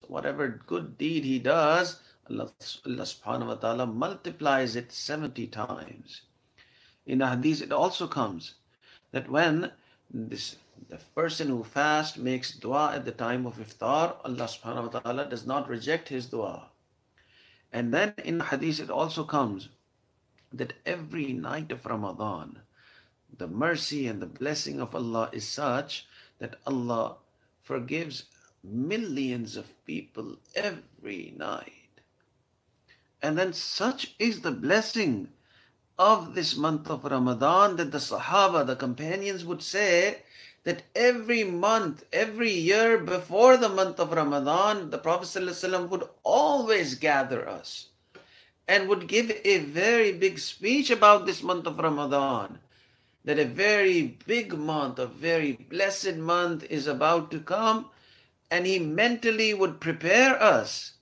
whatever good deed he does, Allah subhanahu wa ta'ala multiplies it 70 times. In a hadith it also comes that when the person who fasts makes dua at the time of iftar, Allah subhanahu wa ta'ala does not reject his dua. And then in hadith it also comes that every night of Ramadan, the mercy and the blessing of Allah is such that Allah forgives millions of people every night. And then such is the blessing of this month of Ramadan that the Sahaba, the companions, would say that every month, every year before the month of Ramadan, the Prophet ﷺ would always gather us and would give a very big speech about this month of Ramadan, that a very big month, a very blessed month is about to come, and he mentally would prepare us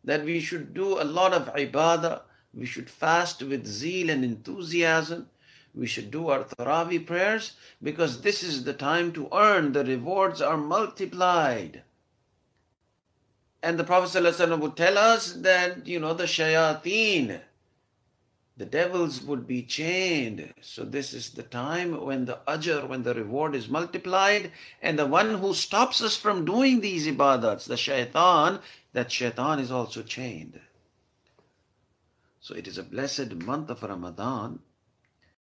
that we should do a lot of ibadah, we should fast with zeal and enthusiasm, we should do our Taraweeh prayers, because this is the time to earn, the rewards are multiplied. And the Prophet ﷺ would tell us that, the shayateen, the devils would be chained. So this is the time when the ajr, when the reward is multiplied, and the one who stops us from doing these ibadats, the shaitan, that shaitan is also chained. So it is a blessed month of Ramadan,